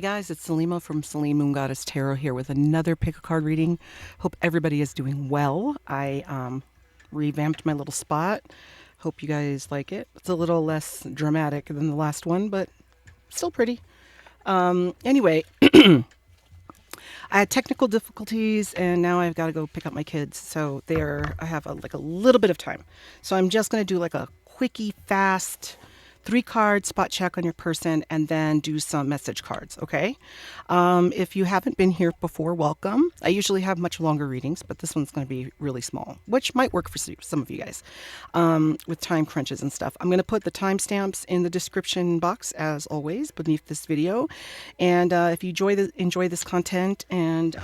guys, it's Selene from Selene Moon Goddess Tarot here with another pick a card reading. Hope everybody is doing well. I revamped my little spot. Hope you guys like it. It's a little less dramatic than the last one, but still pretty. Anyway, I had technical difficulties and now I've got to go pick up my kids. So I have like a little bit of time. So I'm just going to do like a quickie, fast 3-card spot check on your person and then do some message cards, okay? If you haven't been here before, welcome. I usually have much longer readings, but this one's going to be really small, which might work for some of you guys with time crunches and stuff. I'm going to put the timestamps in the description box, as always, beneath this video. And if you enjoy this content and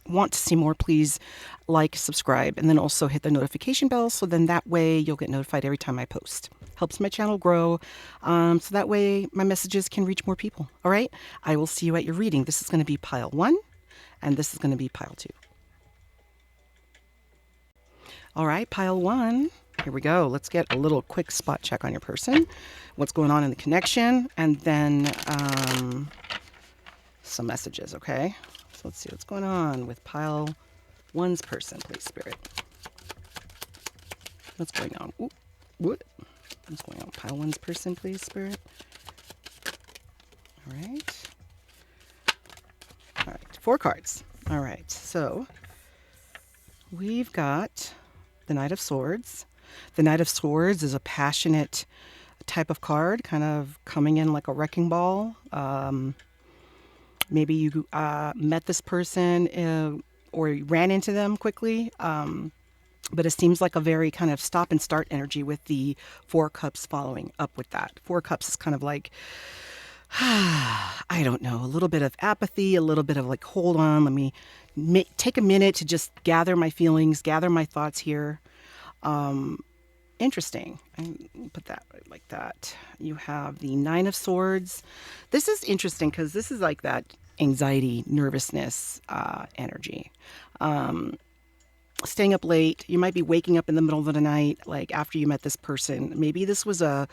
want to see more, please like, subscribe, and then also hit the notification bell so then that way you'll get notified every time I post. Helps my channel grow, so that way my messages can reach more people. All right, I will see you at your reading. This is going to be pile 1 and this is going to be pile 2. All right, pile 1, here we go. Let's get a little quick spot check on your person, what's going on in the connection, and then some messages. Okay, so let's see what's going on with pile 1's person, please, Spirit. What's going on? Ooh, what? What's going on with pile 1's person, please, Spirit? All right. All right, 4 cards. All right, so we've got the Knight of Swords. The Knight of Swords is a passionate type of card, kind of coming in like a wrecking ball. Maybe you met this person or you ran into them quickly. But it seems like a very kind of stop and start energy with the 4 cups following up with that. 4 cups is kind of like, I don't know, a little bit of apathy, a little bit of like, hold on, let me take a minute to just gather my feelings, gather my thoughts here. Interesting. And put that like that. You have the 9 of Swords. This is interesting because this is like that anxiety, nervousness energy. Staying up late, you might be waking up in the middle of the night, like after you met this person. Maybe this was a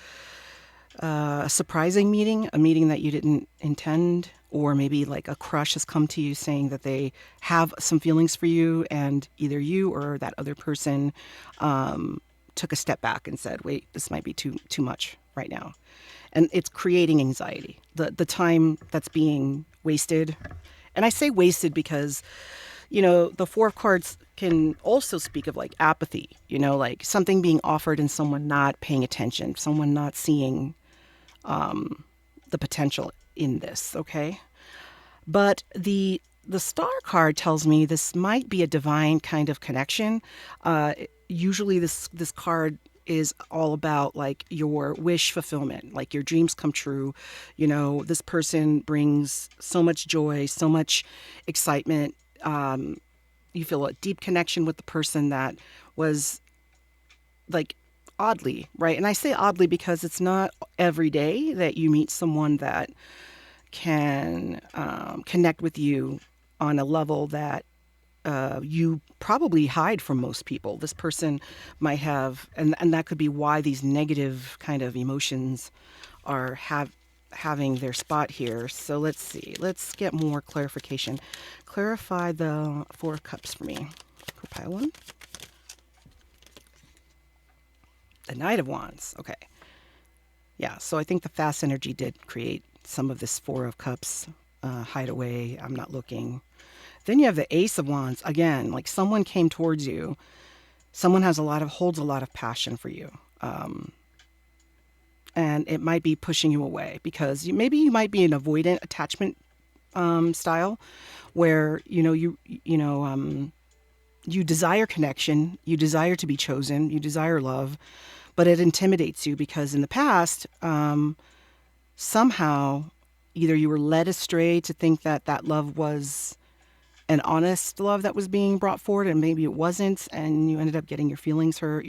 surprising meeting, a meeting that you didn't intend, or maybe like a crush has come to you saying that they have some feelings for you, and either you or that other person took a step back and said, wait, this might be too much right now. And it's creating anxiety, the time that's being wasted. And I say wasted because, you know, the 4 of cards can also speak of like apathy, you know, like something being offered and someone not paying attention, someone not seeing the potential in this, okay? But the Star card tells me this might be a divine kind of connection. Usually this card is all about like your wish fulfillment, like your dreams come true. You know, this person brings so much joy, so much excitement. You feel a deep connection with the person that was like oddly, right? And I say oddly because it's not every day that you meet someone that can connect with you on a level that you probably hide from most people. This person might have, and that could be why these negative kind of emotions are having their spot here. So let's see. Let's get more clarification. Clarify the 4 of Cups for me. For pile 1. The Knight of Wands. Okay. Yeah, so I think the fast energy did create some of this 4 of Cups hideaway. I'm not looking. Then you have the Ace of Wands. Again, like someone came towards you. Someone holds a lot of passion for you. And it might be pushing you away because maybe you might be an avoidant attachment style where, you desire connection, you desire to be chosen, you desire love, but it intimidates you because in the past, somehow either you were led astray to think that that love was an honest love that was being brought forward and maybe it wasn't, and you ended up getting your feelings hurt,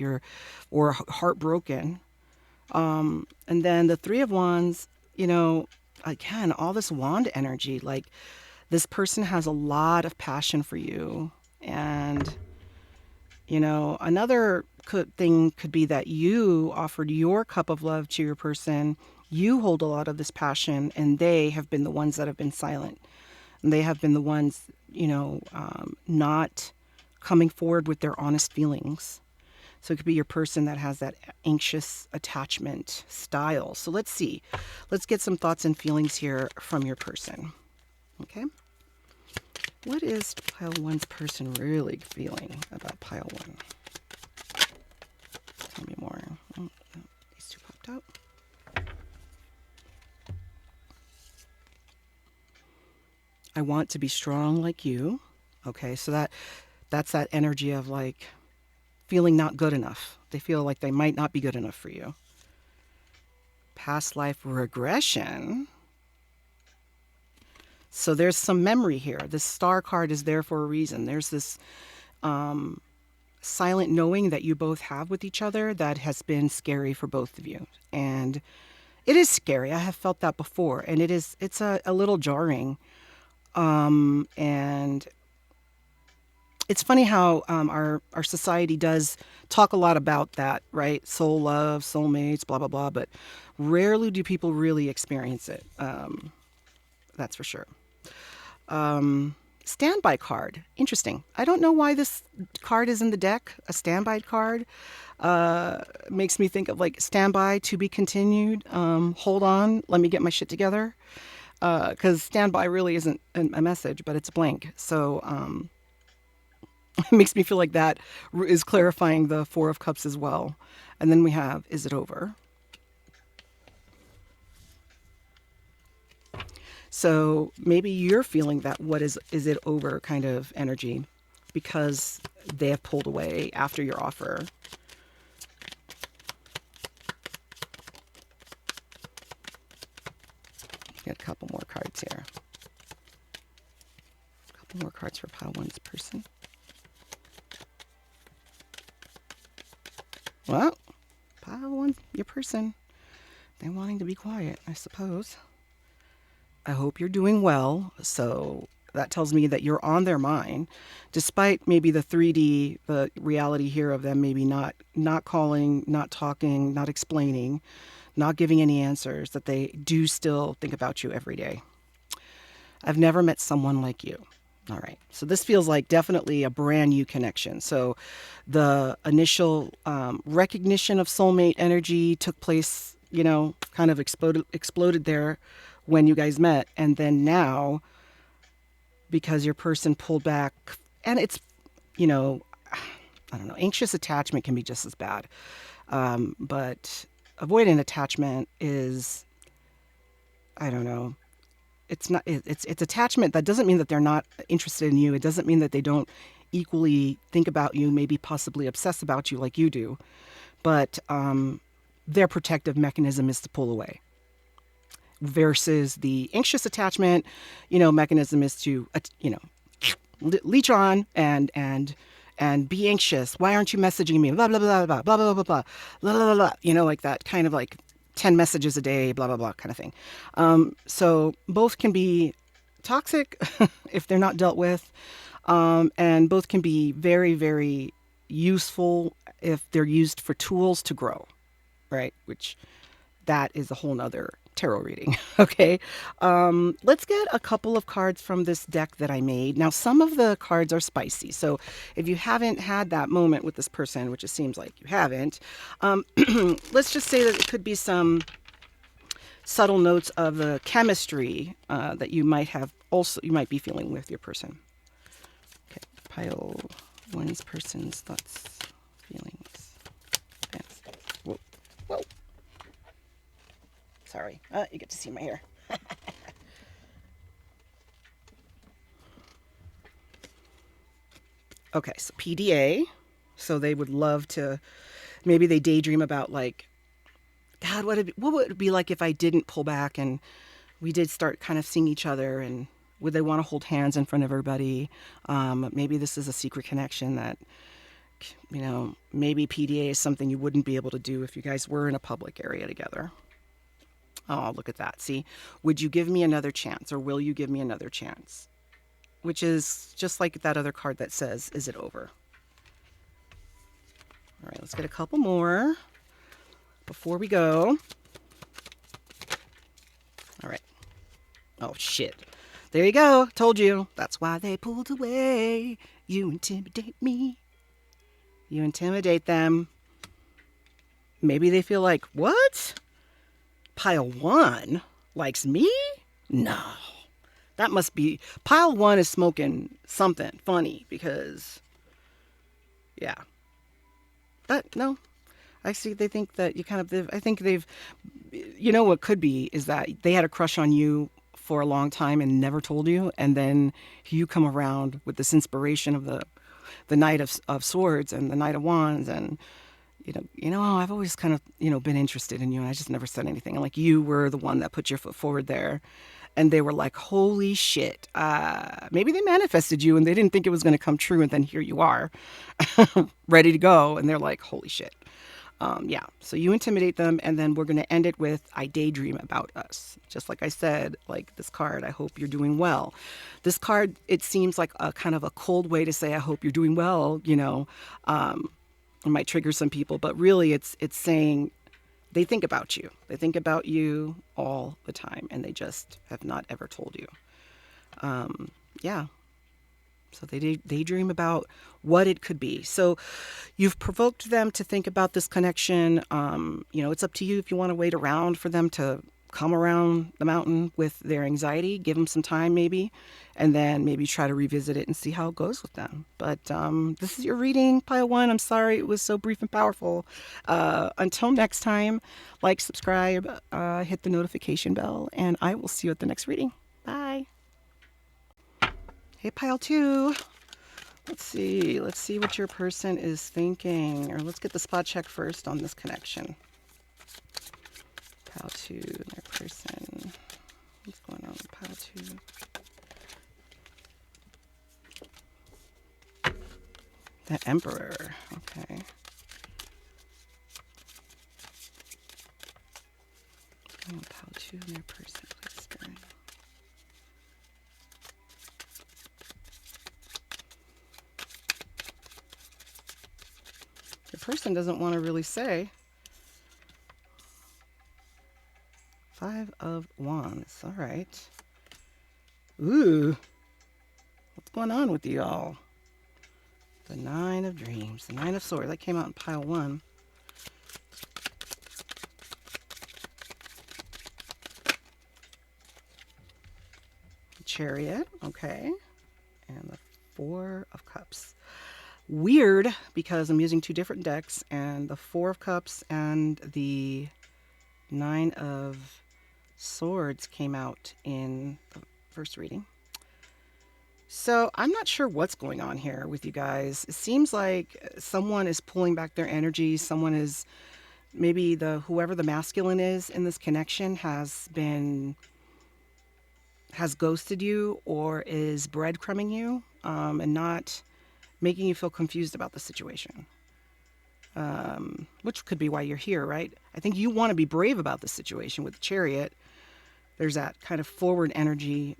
or heartbroken. And then the 3 of Wands, again, all this wand energy, like this person has a lot of passion for you, and You know, another thing could be that you offered your cup of love to your person. You hold a lot of this passion, and they have been the ones that have been silent. And they have been the ones, not coming forward with their honest feelings. So it could be your person that has that anxious attachment style. So let's see. Let's get some thoughts and feelings here from your person. Okay. What is pile one's person really feeling about pile one? Tell me more. Oh, these two popped out. I want to be strong like you. Okay, so that's that energy of like feeling not good enough. They feel like they might not be good enough for you. Past life regression. So there's some memory here. This star card is there for a reason. There's this silent knowing that you both have with each other that has been scary for both of you. And it is scary. I have felt that before. And it's a little jarring. And it's funny how our society does talk a lot about that, right? Soul love, soulmates, blah, blah, blah. But rarely do people really experience it. That's for sure. Standby card. Interesting. I don't know why this card is in the deck. A standby card makes me think of like standby to be continued. Hold on. Let me get my shit together. Because standby really isn't a message, but it's blank. So it makes me feel like that is clarifying the Four of Cups as well. And then we have, is it over? So maybe you're feeling that what is it over kind of energy because they have pulled away after your offer. Get a couple more cards here. A couple more cards for pile one's person. Well, pile one, your person. They're wanting to be quiet, I suppose. I hope you're doing well. So that tells me that you're on their mind, despite maybe the 3D, the reality here of them maybe not calling, not talking, not explaining, not giving any answers, that they do still think about you every day. I've never met someone like you. All right. So this feels like definitely a brand new connection. So the initial recognition of soulmate energy took place, kind of exploded there when you guys met. And then now, because your person pulled back, and it's, I don't know, anxious attachment can be just as bad. But avoidant attachment is, I don't know, it's not, it's attachment. That doesn't mean that they're not interested in you. It doesn't mean that they don't equally think about you, maybe possibly obsess about you like you do. But their protective mechanism is to pull away. Versus the anxious attachment, mechanism is to, leech on and be anxious. Why aren't you messaging me? Blah, blah, blah, blah, blah, blah, blah, blah, blah, blah, blah, like that kind of like 10 messages a day, blah, blah, blah kind of thing. So both can be toxic if they're not dealt with. And both can be very, very useful if they're used for tools to grow, right? Which that is a whole nother tarot reading. Okay. Let's get a couple of cards from this deck that I made. Now, some of the cards are spicy. So if you haven't had that moment with this person, which it seems like you haven't, let's just say that it could be some subtle notes of the chemistry that you might be feeling with your person. Okay. Pile one's person's thoughts, feelings. Whoa. Whoa. Sorry. You get to see my hair. Okay, so PDA. So they would love to, maybe they daydream about like, God, what would it be like if I didn't pull back and we did start kind of seeing each other, and would they want to hold hands in front of everybody? Maybe this is a secret connection that, maybe PDA is something you wouldn't be able to do if you guys were in a public area together. Oh, look at that. See, would you give me another chance, or will you give me another chance? Which is just like that other card that says, is it over? All right, let's get a couple more before we go. All right. Oh, shit. There you go. Told you. That's why they pulled away. You intimidate me. You intimidate them. Maybe they feel like, what? Pile 1 likes me? No. That must be... Pile 1 is smoking something funny because... Yeah. No. I see they think that you kind of... I think they've... You know what could be is that they had a crush on you for a long time and never told you, and then you come around with this inspiration of the Knight of Swords and the Knight of Wands, and I've always kind of been interested in you, and I just never said anything. And like you were the one that put your foot forward there, and they were like, "Holy shit!" Maybe they manifested you, and they didn't think it was going to come true, and then here you are, ready to go, and they're like, "Holy shit!" Yeah, so you intimidate them, and then we're going to end it with I daydream about us. Just like I said, like this card, I hope you're doing well. This card, it seems like a kind of a cold way to say I hope you're doing well, it might trigger some people, but really it's saying they think about you. They think about you all the time, and they just have not ever told you. Yeah. So they dream about what it could be. So you've provoked them to think about this connection. It's up to you if you want to wait around for them to come around the mountain with their anxiety. Give them some time maybe, and then maybe try to revisit it and see how it goes with them. But this is your reading, Pile 1. I'm sorry it was so brief and powerful. Until next time, like, subscribe, hit the notification bell, and I will see you at the next reading. Bye. Hey, Pile 2. Let's see what your person is thinking. Or let's get the spot check first on this connection. Pile 2, their person. What's going on with Pile 2? The Emperor. Okay. Pile 2 and their person. Please, Spirit. The person doesn't want to really say. 5 of Wands. All right. Ooh. What's going on with y'all? The 9 of Dreams. The 9 of Swords. That came out in Pile 1. The Chariot. Okay. And the 4 of Cups. Weird, because I'm using 2 different decks, and the 4 of Cups and the 9 of Swords came out in the first reading. So I'm not sure what's going on here with you guys. It seems like someone is pulling back their energy. Someone is, maybe whoever the masculine is in this connection has ghosted you or is breadcrumbing you, and not making you feel confused about the situation, which could be why you're here, right? I think you want to be brave about the situation with the Chariot. There's that kind of forward energy,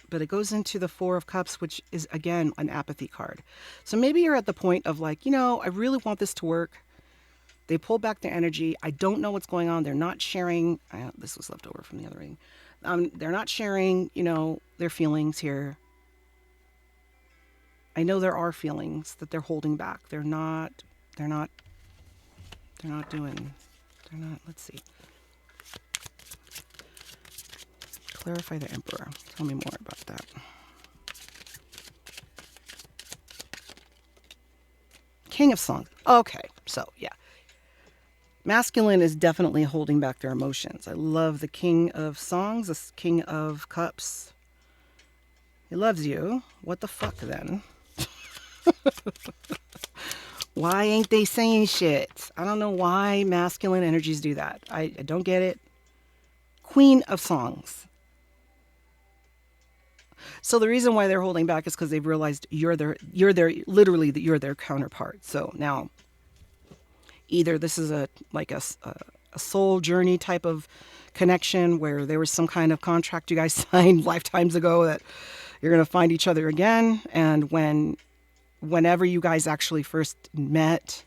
but it goes into the 4 of Cups, which is, again, an apathy card. So maybe you're at the point of like, I really want this to work. They pull back their energy. I don't know what's going on. They're not sharing. This was left over from the other reading. They're not sharing, their feelings here. I know there are feelings that they're holding back. Let's see. Clarify the Emperor. Tell me more about that. King of Songs. Okay, so yeah. Masculine is definitely holding back their emotions. I love the King of Songs, the King of Cups. He loves you. What the fuck then? Why ain't they saying shit? I don't know why masculine energies do that. I don't get it. Queen of Songs. So the reason why they're holding back is because they've realized you're their counterpart. So now, either this is a soul journey type of connection where there was some kind of contract you guys signed lifetimes ago that you're going to find each other again, and whenever you guys actually first met,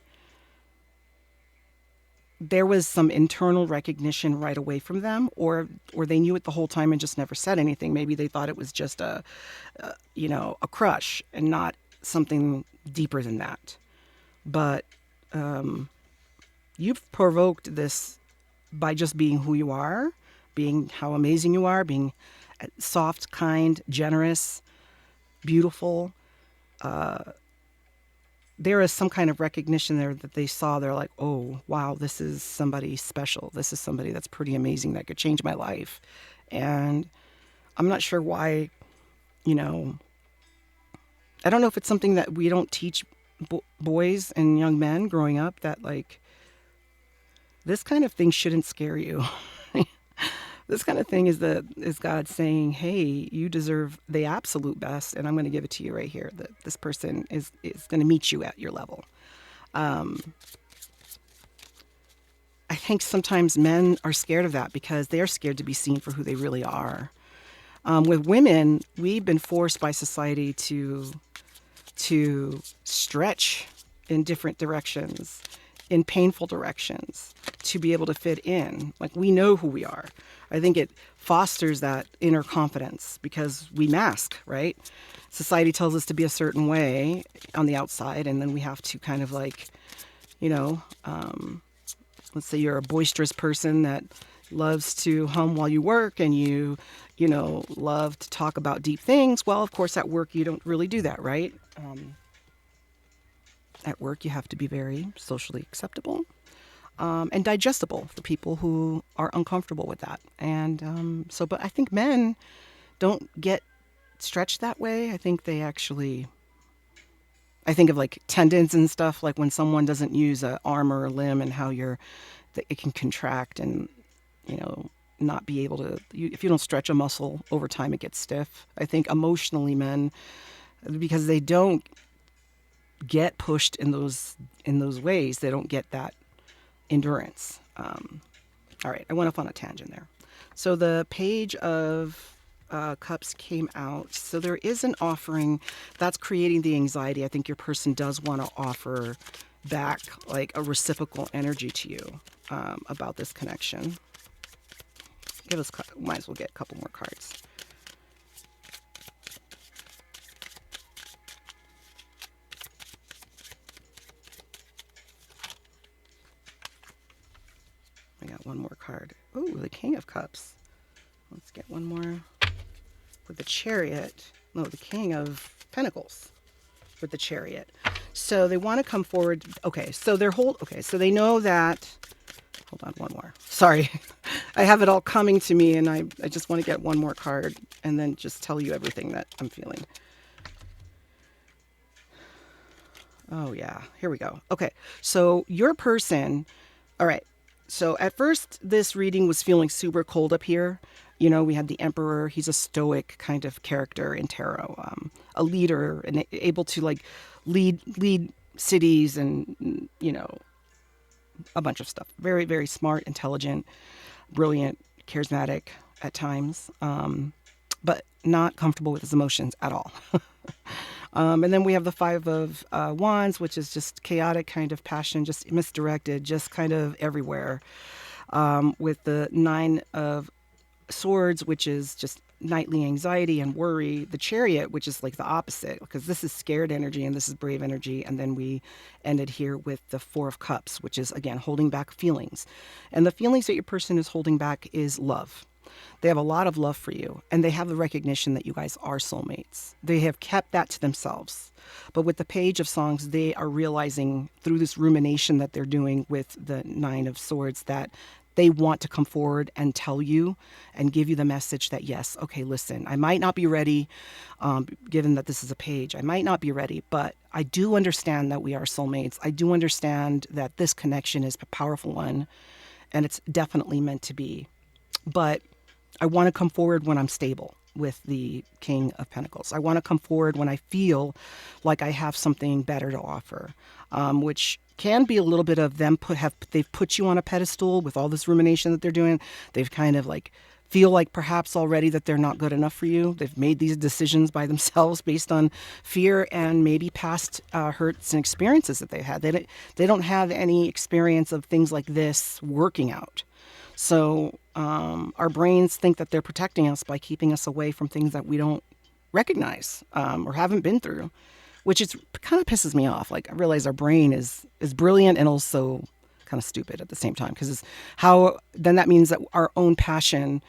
there was some internal recognition right away from them, or they knew it the whole time and just never said anything. Maybe they thought it was just a crush and not something deeper than that. But you've provoked this by just being who you are, being how amazing you are, being soft, kind, generous, beautiful. There is some kind of recognition there that they saw. They're like, oh, wow, this is somebody special. This is somebody that's pretty amazing that could change my life. And I'm not sure why, you know, I don't know if it's something that we don't teach boys and young men growing up, that like this kind of thing shouldn't scare you. This kind of thing is God saying, hey, you deserve the absolute best, and I'm going to give it to you right here. That this person is going to meet you at your level. I think sometimes men are scared of that because they're scared to be seen for who they really are. With women, we've been forced by society to stretch in different directions, in painful directions, to be able to fit in. Like, we know who we are. I think it fosters that inner confidence because we mask, right? Society tells us to be a certain way on the outside, and then we have to kind of like, let's say you're a boisterous person that loves to hum while you work, and you love to talk about deep things. Well, of course, at work, you don't really do that, right? At work, you have to be very socially acceptable and digestible for people who are uncomfortable with that. And but I think men don't get stretched that way. I think they actually, I think of like tendons and stuff, like when someone doesn't use an arm or a limb and how it can contract and, not be able to, if you don't stretch a muscle over time, it gets stiff. I think emotionally men, because they don't get pushed in those ways, they don't get that endurance. All right, I went off on a tangent there. So the Page of Cups came out. So there is an offering that's creating the anxiety. I think your person does want to offer back like a reciprocal energy to you about this connection. Might as well get a couple more cards. I got one more card. Oh, the King of Cups. Let's get one more with the Chariot. No, the King of Pentacles with the Chariot. So they want to come forward. Okay, so so they know that. Hold on, one more. Sorry. I have it all coming to me, and I just want to get one more card and then just tell you everything that I'm feeling. Oh, yeah. Here we go. Okay, so your person, all right. So at first, this reading was feeling super cold up here. We had the Emperor. He's a stoic kind of character in tarot, a leader and able to like lead cities and, a bunch of stuff. Very, very smart, intelligent, brilliant, charismatic at times, but not comfortable with his emotions at all. And then we have the Five of Wands, which is just chaotic kind of passion, just misdirected, just kind of everywhere. With the Nine of Swords, which is just nightly anxiety and worry. The Chariot, which is like the opposite, because this is scared energy and this is brave energy. And then we ended here with the Four of Cups, which is, again, holding back feelings. And the feelings that your person is holding back is love. They have a lot of love for you, and they have the recognition that you guys are soulmates. They have kept that to themselves. But with the Page of Songs, they are realizing through this rumination that they're doing with the Nine of Swords that they want to come forward and tell you and give you the message that, yes, okay, listen, I might not be ready, given that this is a page. I might not be ready, but I do understand that we are soulmates. I do understand that this connection is a powerful one, and it's definitely meant to be. But I want to come forward when I'm stable with the King of Pentacles. I want to come forward when I feel like I have something better to offer, which can be a little bit of them they've put you on a pedestal with all this rumination that they're doing. They've kind of like feel like perhaps already that they're not good enough for you. They've made these decisions by themselves based on fear and maybe past hurts and experiences that they've had. They don't have any experience of things like this working out. So our brains think that they're protecting us by keeping us away from things that we don't recognize or haven't been through, which is kind of pisses me off. Like, I realize our brain is brilliant and also kind of stupid at the same time, because how then that means that our own passion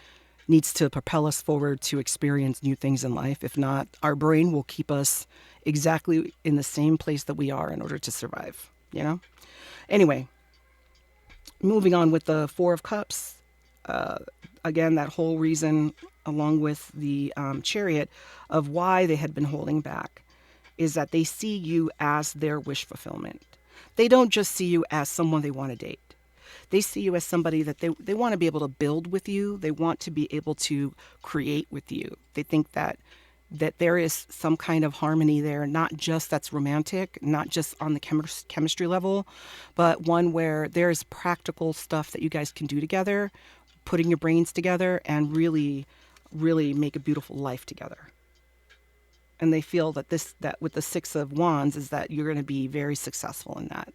needs to propel us forward to experience new things in life. If not, our brain will keep us exactly in the same place that we are in order to survive, you know? Anyway, moving on with the Four of Cups. Again, that whole reason, along with the Chariot, of why they had been holding back is that they see you as their wish fulfillment. They don't just see you as someone they want to date. They see you as somebody that they want to be able to build with you. They want to be able to create with you. They think that there is some kind of harmony there, not just that's romantic, not just on the chemistry level, but one where there's practical stuff that you guys can do together, putting your brains together and really, really make a beautiful life together. And they feel that that with the Six of Wands is that you're going to be very successful in that.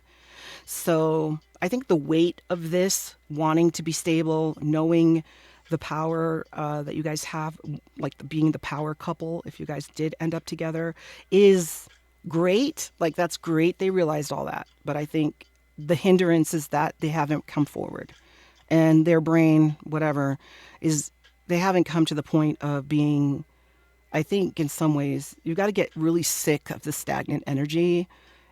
So I think the weight of this, wanting to be stable, knowing the power that you guys have, like being the power couple, if you guys did end up together, is great. Like, that's great. They realized all that. But I think the hindrance is that they haven't come forward. And their brain, whatever, is they haven't come to the point of being, I think in some ways, you've got to get really sick of the stagnant energy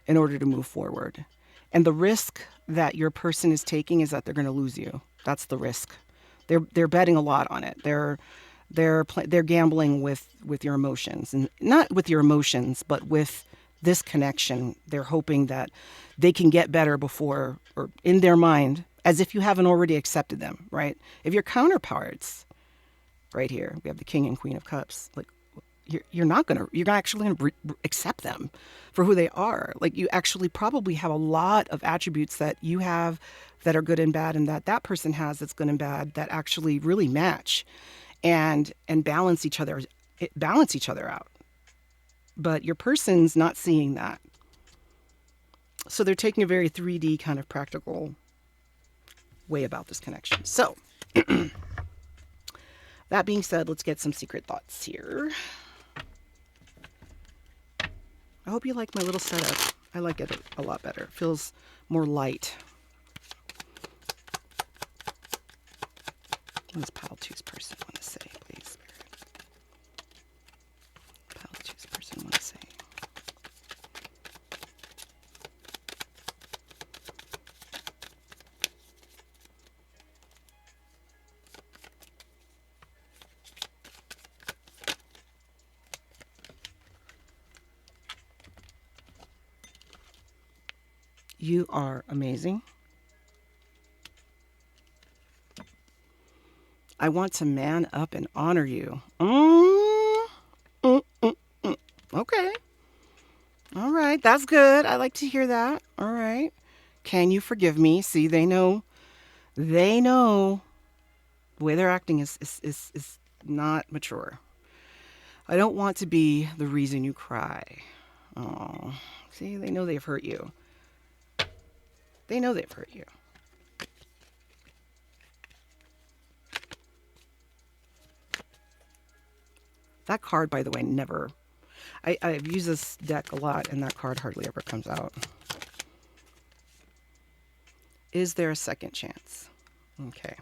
in order to move forward. And the risk that your person is taking is that they're going to lose you. That's the risk. They're betting a lot on it. They're gambling with your emotions, and not with your emotions, but with this connection. They're hoping that they can get better before, or in their mind, as if you haven't already accepted them, right? If your counterparts, right here, we have the King and Queen of Cups, like, you're actually gonna accept them for who they are. Like, you actually probably have a lot of attributes that you have that are good and bad, and that person has that's good and bad, that actually really match and balance each other out. But your person's not seeing that. So they're taking a very 3D kind of practical way about this connection. So that being said, let's get some secret thoughts here. I hope you like my little setup. I like it a lot better. It feels more light. What does Pile 2's person want to say, please, Spirit? Pile 2's person want to say. You are amazing. I want to man up and honor you. Okay. All right. That's good. I like to hear that. All right. Can you forgive me? See, they know the way they're acting is not mature. I don't want to be the reason you cry. Oh, see, they know they've hurt you. They know they've hurt you. That card, by the way, never... I've used this deck a lot, and that card hardly ever comes out. Is there a second chance? Okay.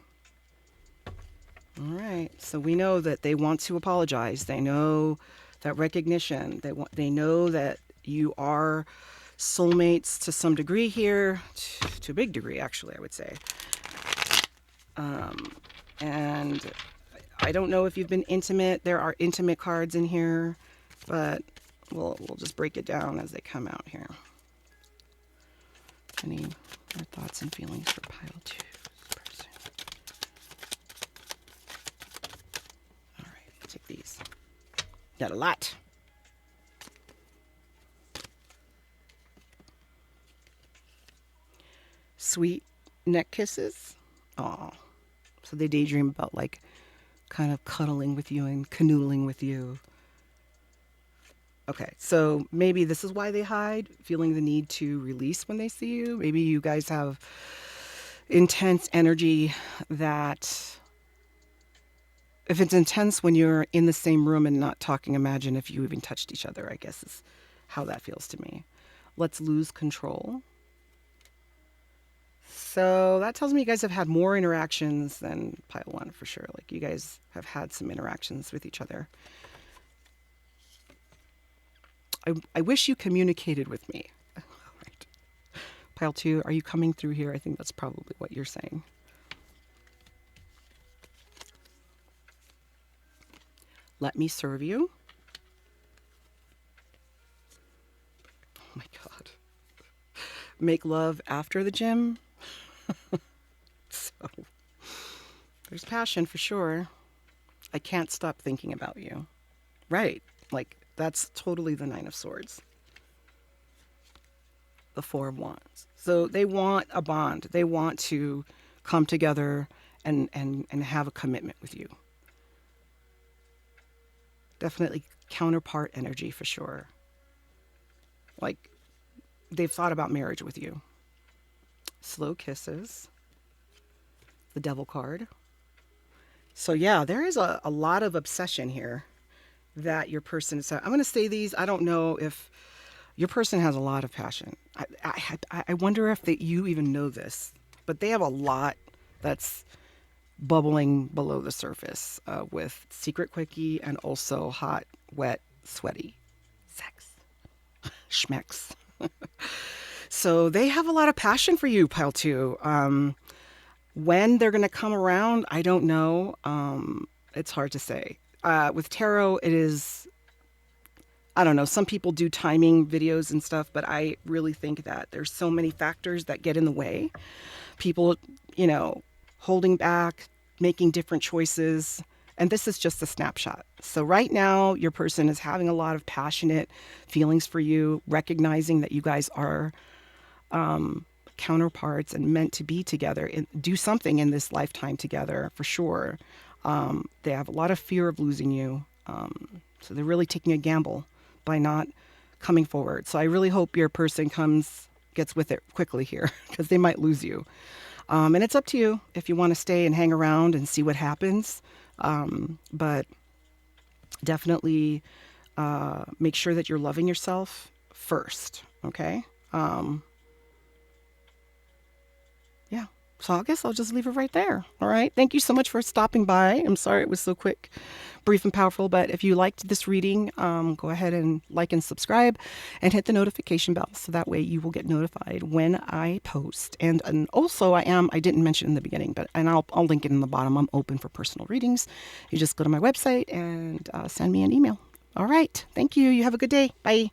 All right. So we know that they want to apologize. They know that recognition. They know that you are soulmates to some degree here, to a big degree, actually, I would say. And I don't know if you've been intimate. There are intimate cards in here, but we'll just break it down as they come out here. Any more thoughts and feelings for Pile 2's person? All right, let's take these. Got a lot. Sweet neck kisses. Oh, so they daydream about like kind of cuddling with you and canoodling with you. Okay, so maybe this is why they hide, feeling the need to release when they see you. Maybe you guys have intense energy that, if it's intense when you're in the same room and not talking, imagine if you even touched each other, I guess is how that feels to me. Let's lose control. So that tells me you guys have had more interactions than pile one for sure. Like you guys have had some interactions with each other. I wish you communicated with me. Right. Pile two, are you coming through here? I think that's probably what you're saying. Let me serve you. Oh my God. Make love after the gym. So there's passion for sure. I can't stop thinking about you. Right. Like that's totally the Nine of Swords. The Four of Wands. So they want a bond. They want to come together and have a commitment with you. Definitely counterpart energy for sure. Like they've thought about marriage with you. Slow kisses. The Devil card. So yeah, there is a lot of obsession here that your person is. I'm going to say these. I don't know if your person has a lot of passion. I wonder if you even know this, but they have a lot that's bubbling below the surface with secret quickie and also hot, wet, sweaty sex. Schmecks. So they have a lot of passion for you, pile two. When they're going to come around, I don't know. It's hard to say. With tarot, it is, I don't know. Some people do timing videos and stuff, but I really think that there's so many factors that get in the way. People, holding back, making different choices. And this is just a snapshot. So right now, your person is having a lot of passionate feelings for you, recognizing that you guys are counterparts and meant to be together and do something in this lifetime together for sure. They have a lot of fear of losing you. So they're really taking a gamble by not coming forward. So I really hope your person gets with it quickly here because they might lose you. And it's up to you if you want to stay and hang around and see what happens. But definitely make sure that you're loving yourself first. Okay. Yeah. So I guess I'll just leave it right there. All right. Thank you so much for stopping by. I'm sorry it was so quick, brief, and powerful. But if you liked this reading, go ahead and like and subscribe and hit the notification bell so that way you will get notified when I post. And also I didn't mention in the beginning, but I'll link it in the bottom. I'm open for personal readings. You just go to my website and send me an email. All right. Thank you. You have a good day. Bye.